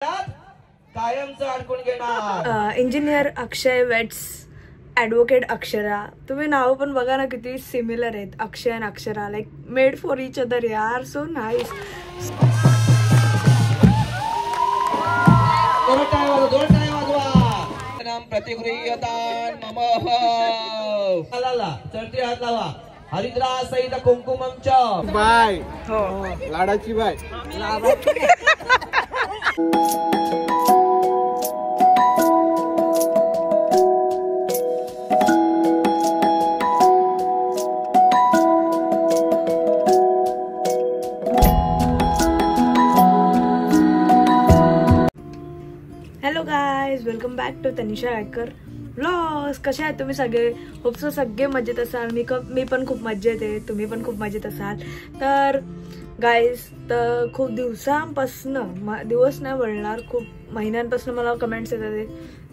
कायमचं अडकून घेणार. इंजिनियर अक्षय वेट्स, ॲडव्होकेट अक्षरा. तुम्ही नाव पण बघा ना किती सिमिलर आहेत, अक्षय आणि Akshara. Like made for each other यार, सो नाईस. चढती हात लावा. हरिद्रा सहित कुंकुमम बाय. हो लाडाची बाय. Hello guys, welcome back to Tanisha Gaikar vlogs. कसे आहेत तुम्ही सगळे? होपसो सगळे मजेत असाल. मी पण खूप मजेत आहे, तुम्ही पण खूप मजेत असाल. तर गायज, तर खूप दिवसांपासनं, दिवस नाही बोलणार, खूप महिन्यांपासून मला कमेंट्स येतात,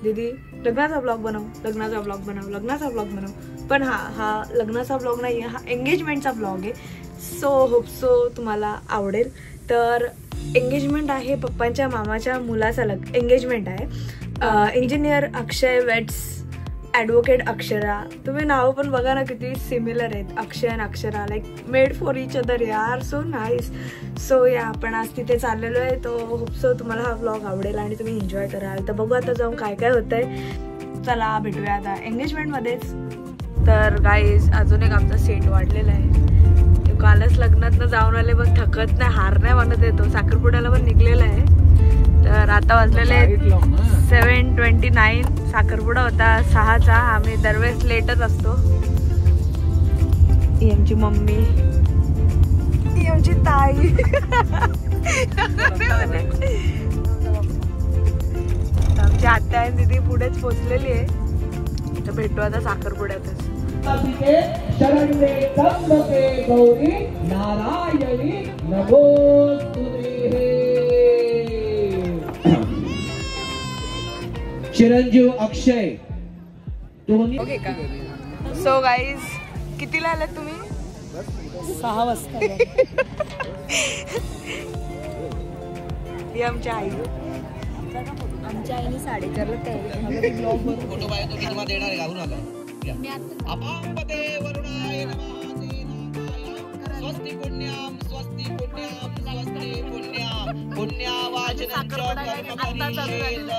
दीदी लग्नाचा ब्लॉग बनव, लग्नाचा ब्लॉग बनव, लग्नाचा ब्लॉग बनव. पण हा लग्नाचा ब्लॉग नाही आहे, हा एंगेजमेंटचा ब्लॉग आहे. सो होपसो तुम्हाला आवडेल. तर एंगेजमेंट आहे, पप्पांच्या मामाच्या मुलाचा एंगेजमेंट आहे. इंजिनियर अक्षय वेट्स, ॲडव्होकेट अक्षरा. तुम्ही नाव पण बघा ना किती सिमिलर आहेत, अक्षय आणि Akshara. Like made for each other यार, सो नाईस. सो या आपण आज तिथे चाललेलो आहे. तो होपसो तुम्हाला हा व्लॉग आवडेल आणि तुम्ही एन्जॉय कराल. तर बघू आता जाऊन काय काय होतंय. चला भेटूया आता एंगेजमेंटमध्येच. तर गाईज, अजून एक आमचा सेट वाढलेला आहे. कालच लग्नातनं जाऊन आले, बस थकत नाही, हार नाही म्हणत येतो. साखरपुड्याला पण निघलेला आहे. तर आता वाजलेले 7:29. साखरपुडा होता 6चा. आम्ही दरवेळेस लेटच असतो. ही आमची मम्मी, ही आमची ताई. आमची आत्या आणि दीदी पुढेच पोचलेली आहे. तर भेटू आता साखरपुड्यातच. शरण्ये त्र्यंबके गौरी नारायणी नमोस्तुते. चिरंजीव अक्षय दोन्ही. ओके का? सो गाईज, कितीला आलात तुम्ही? 6 वाजता. ही आमची आई. आमच्या आईने 4:30ला तयारी. फोटो पाहिजे तो तुम्हाला देणार आहे, घालू नका. अपापते वरुणाय नमः. स्वस्ति पुण्याम स्वस्ति पुण्याम स्वस्ति पुण्याम पुण्यावाचनं च कर्मकरीषेत.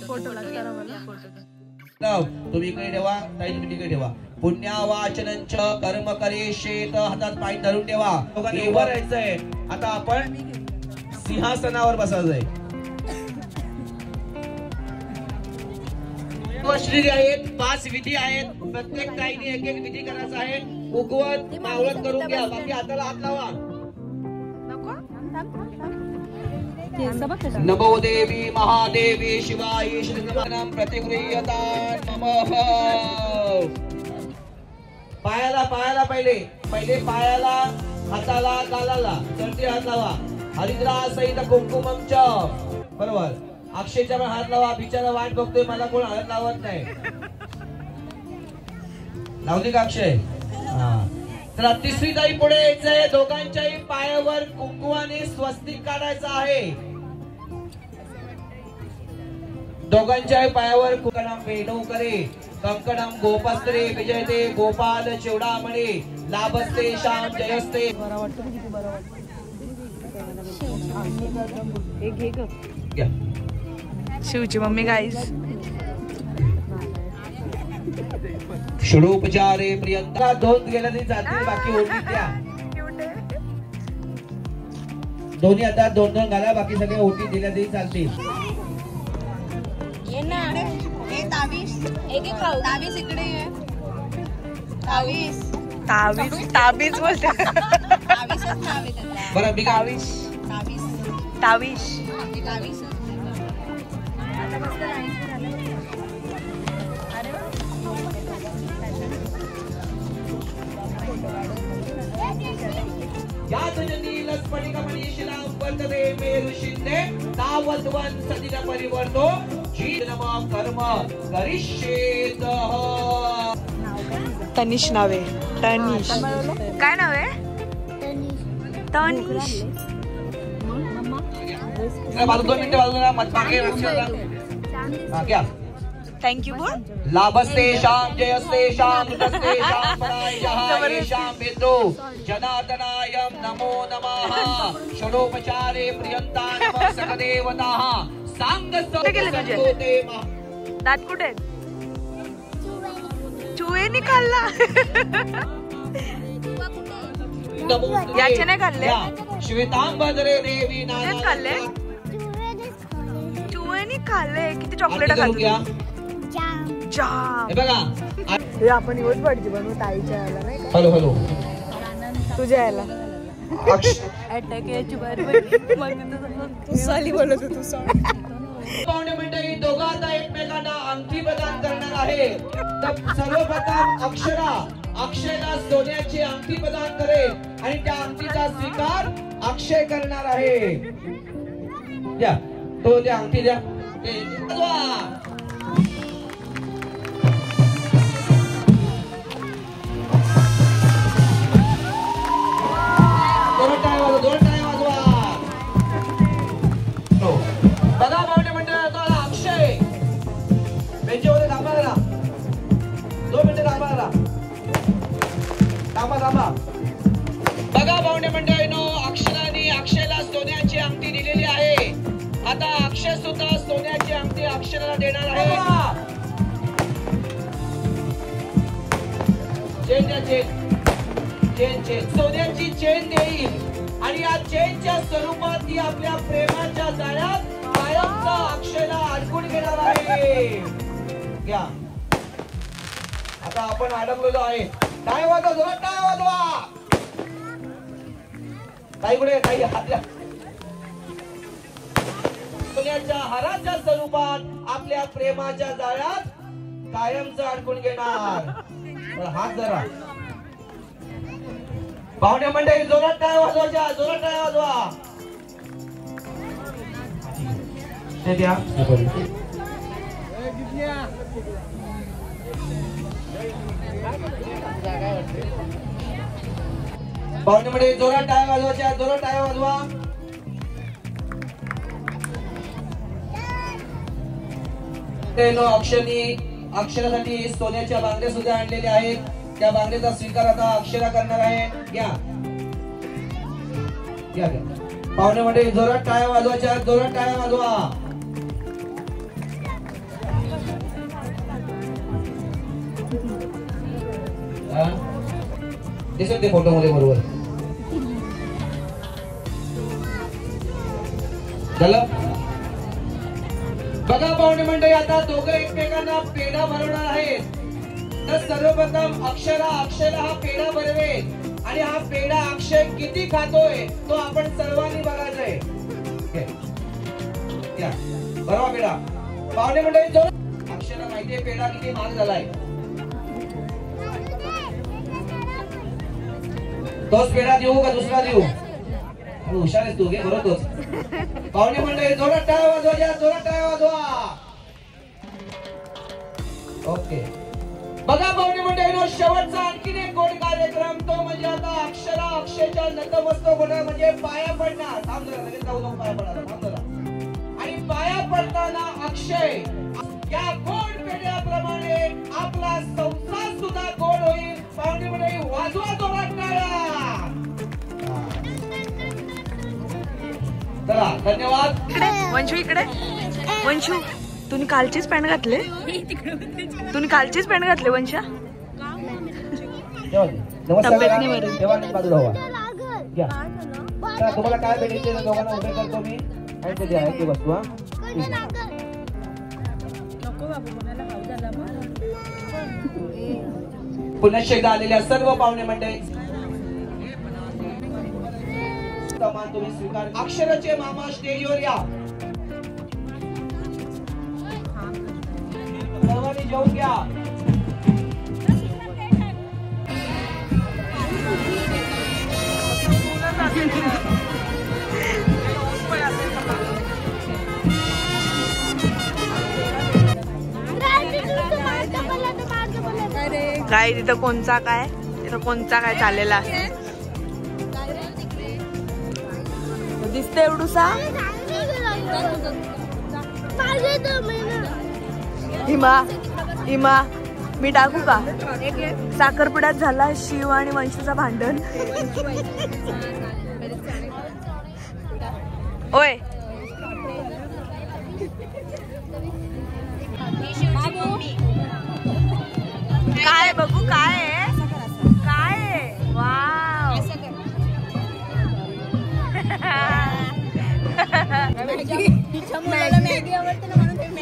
फोटो लागतात आम्हाला. तुम्ही इकडे ठेवा, ताई तुम्ही तिकडे ठेवा. पुण्यावाचनं च कर्मकरीषेत. हातात पाय धरून ठेवा. वर यायचंय. आता आपण सिंहासनावर बसायचंय. श्री आहेत, 5 विधी आहेत. प्रत्येक ताईने एक एक विधी करायचा आहे. उगवत मावळत करून घ्या, बाकी हाताला हात लावा. नमो देवी महादेवी शिवाय श्रीनाम प्रतिगृह्यतां नमः. पायाला पहिले पायाला, हाताला, गालाला चढती हात लावा. हरिद्रा सहित कुंकुमम च. बरोबर. अक्षयच्या पण हात लावा. बिचारा वाट बघतोय, मला कोण हात लावत नाही. लावली का अक्षय? तर तिसरी ताई पुढे यायचंय. दोघांच्याही पायावर कुंकुमाने स्वस्तिक काढायचं आहे. दोघांच्याही पायावर कुंकणम वेणू करे, कंकणम गोपस्त्रे विजयते गोपाल चिवडामणे लाभस्ते श्याम जयस्ते. शिवची मम्मी गाईज. षडोपचारे प्रियंका. 2 गेल्या तरी चालते, बाकी ओटी द्या. दोन्ही आता 2-2 घाला, बाकी सगळे ओटी दिल्या तरी चालते. तावीस इकडे ये. तावीस बोलते. बरं मी तावीस. या जनी लक्ष्मणिका मनीषिला वर्तते मेरु शिंदे तावद्वन सदिन परिवर्तो जी नम कर्म करिष्येत. तनिष नाव आहे. तनिष काय नाव आहे? तनिष. थँक्यू बोल. लाभस्ते शाम जयस्ते शाम तस्ते शाम पराय शाम विद्रो जनार्दनायं नमो नमः. षडोपचारे प्रियंता नमः सकदेवताः सांग संगोते महा. दात कुठे आहेत? चुहे निकालला. याचे नाही खाल्ले. श्वेतांबरे देवी तेच खाल्ले. चुहे निकालले. किती चॉकलेट खाल्ली. जाम. हे बघा हे आपण युवच पाहिजे बनवू ताईच्या यायला नाही का? हॅलो हॅलो तुझ्या यायला अटॅक यायची बारी तू साली बोलत तू पाहुणे मंडळी दोघं आता एकमेकांना अंगठी प्रदान करणार आहे. तर सर्वप्रथम अक्षयला सोन्याची अंगठी प्रदान करेल आणि त्या अंगठीचा स्वीकार अक्षय करणार आहे. द्या तो त्या अंगठी द्या. दोन टाळ्या वाजवा. बघा पाहुणे मंडळ अक्षय बेंचीवर थांबा जरा. 2 मिनिटं थांबा जरा. थांबा. बघा पाहुणे मंडळीनो अक्षयला सोन्याची अंगठी दिलेली आहे. आता अक्षय सुद्धा सोन्याची अंगठी अक्षराला देणार आहे. चेन सोन्याची चेन देईल आणि या चेनच्या स्वरूपात ती आपल्या प्रेमाच्या जाळ्यात कायमचा अक्षयला अडकून घेणार आहे. घ्या. आता आपण अडकलेलो आहे. टाळ्या वाजवा. जोरात टाळ्या वाजवा. ताई कुठे? ताई हात द्या. सोन्याच्या हाराच्या स्वरूपात आपल्या प्रेमाच्या जाळ्यात कायमचं अडकून घेणार. हात जरा. पाहुणे मंडळी जोरात टाळ्या वाजवायच्या. जोरात टाळ्या वाजवा. ते द्या. पाहुणे मंडळी जोरात टाळ्या वाजवायच्या. जोरात टाळ्या वाजवा. अक्षरासाठी सोन्याच्या बांगड्या सुद्धा आणलेल्या आहेत. त्या बांगड्याचा स्वीकार आता अक्षरा करणार आहे. घ्या. पाहुणे मंडळी जोरात टाळ्या वाजवायच्या. जोरात टाळ्या वाजवा. दिसत ते फोटो मध्ये बरोबर झालं. बघा पाहुणे मंडळी आता दोघं एकमेकांना पेढा भरवणार आहेत. तर सर्वप्रथम अक्षयला हा पेढा भरवेल आणि हा पेढा अक्षय किती खातोय तो आपण सर्वांनी बघायचंय. बरोबर पेढा. पाहुणे मंडळी अक्षयला माहितीये पेढा किती महाग झालाय. तोच पेढा देऊ का दुसरा देऊ? हुशार आहेस तू. घे बरोबर. पाहुणे मंडळी जोरात टाळ्या वाजवा. जोरात टाळ्या वाजवा. ओके. बघा पाहुणे मंडळीनो शेवटचा आणखीन एक गोड कार्यक्रम तो म्हणजे आता अक्षयच्या नतमस्तक होणार म्हणजे पाया पडणार. थांब जरा. लगेच जाऊ नको. पाया पडणार. थांब जरा. आणि पाया पडताना अक्षय या गोड पेढ्याप्रमाणे आपला संसार सुद्धा गोड होईल. पाहुणे मंडळी वाजवा जोरात टाळ्या. चला धन्यवाद. वंशू इकडे. वंशू तुम्ही कालचीच पॅन्ट घातले. वंशा तब्येत नाही बरी. तुम्हाला काय भेटायचे दोघांना उभे करतो मी. ती वस्तू. पुन्हा एकदा आलेल्या सर्व पाहुणे मंडळी तुम्ही स्वीकार. अक्षराचे मामा स्टेजवर या. सर्वांनी जेवून घ्या. काय तिथं कोणचा काय चाललेला आहे दिसते एवढूसा. हिमा मी टाकू का? साखरपुड्यात झाला शिव आणि वंशूचा भांडण. ओय काय बघू काय वाव.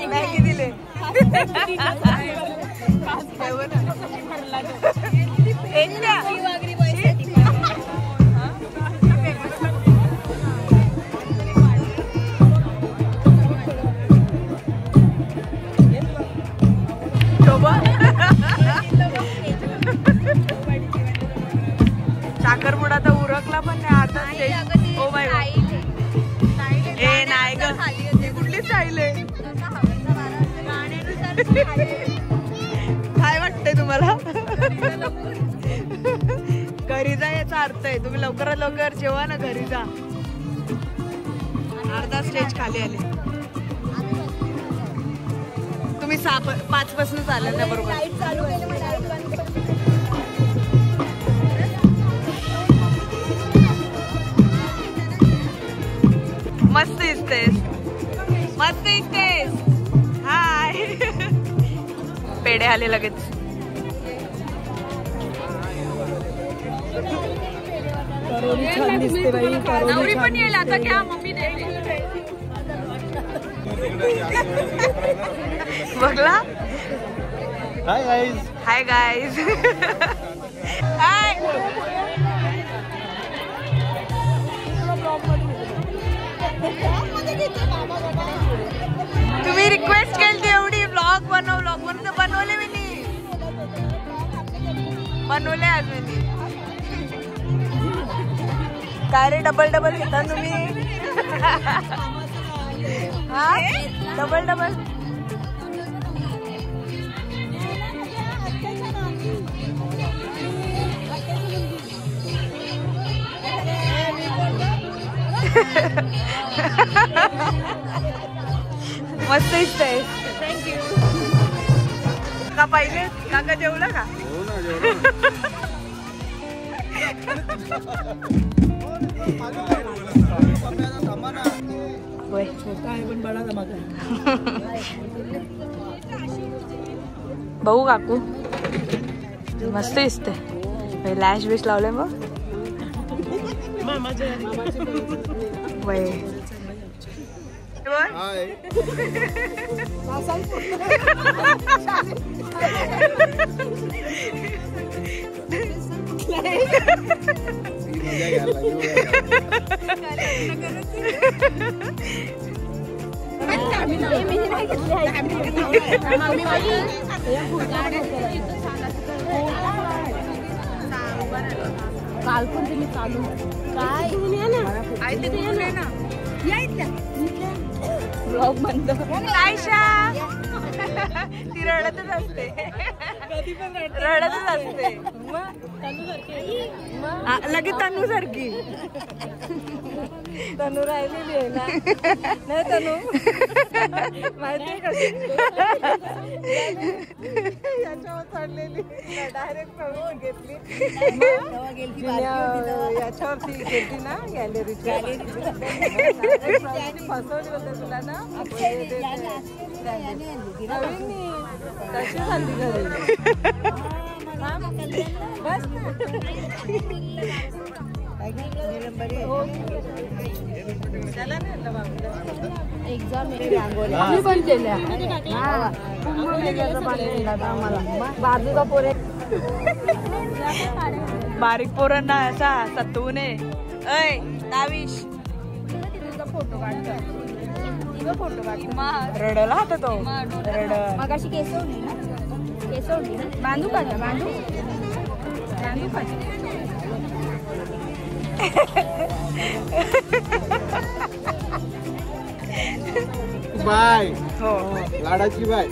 मॅगी दिले. साखरपुडा तर उरकला पण नाही आता. ओ बाय ए नाही ग कुठली स्टाईल आहे. काय वाटतंय तुम्हाला? घरी जा याचा अर्थ आहे तुम्ही लवकरात लवकर जेवा ना घरी जा. अर्धा स्टेज खाली आले तुम्ही 5 पासून चालेल ना बरोबर. मस्त दिसतेस. हाय पेढे आले लगेच. नवरी पण येईल आता क्या मम्मी बघला. Hi guys. हाय तुम्ही रिक्वेस्ट केली एवढी ब्लॉग बनवून तर बनवले मी बनवले आज मी. काय रे डबल घेता तुम्ही? हा डबल मस्त दिसतंय. थँक्यू. का पाहिजे काका जेवलं का? बघू काकू मस्त दिसते. लॅश बिश लावले मग वय काल पण तुम्ही चालू काय ब्लॉग बंद. आयशा ती रडतच असते. लगेच तनू सारखी. तनू राहिलेली आहे ना. नाही तनू माहिती कशी याच्यावर चढलेली डायरेक्ट चढवून घेतली. याच्यावरती घेतली ना गॅलरीची फसवली होते तुला ना. कशी झाली घरी बस एक्झाम पण केल्या. बाजूला पोरे बारीक पोरांना असा सत्वू नये. ऐ दाविश फोटो काढतो. रडला होता तो. मगाशी केसवली ना बांधू का बांधू का बाय हो लाडाची बाय.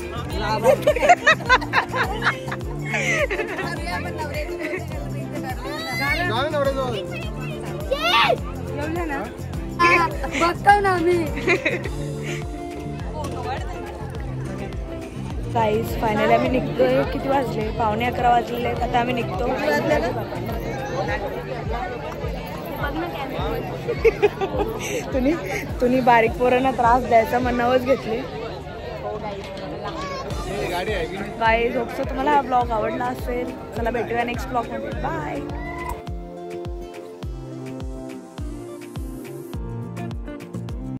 जेवलं ना बघतो ना मी. गाईज फायनली आम्ही निघतोय. किती वाजले? 11:15 वाजलेले. आता आम्ही निघतो. तुम्ही बारीक पोरांना त्रास द्यायचा मनावच घेतले. गाईज होप सो तुम्हाला हा ब्लॉग आवडला असेल. चला भेटूया नेक्स्ट ब्लॉग मध्ये. बाय.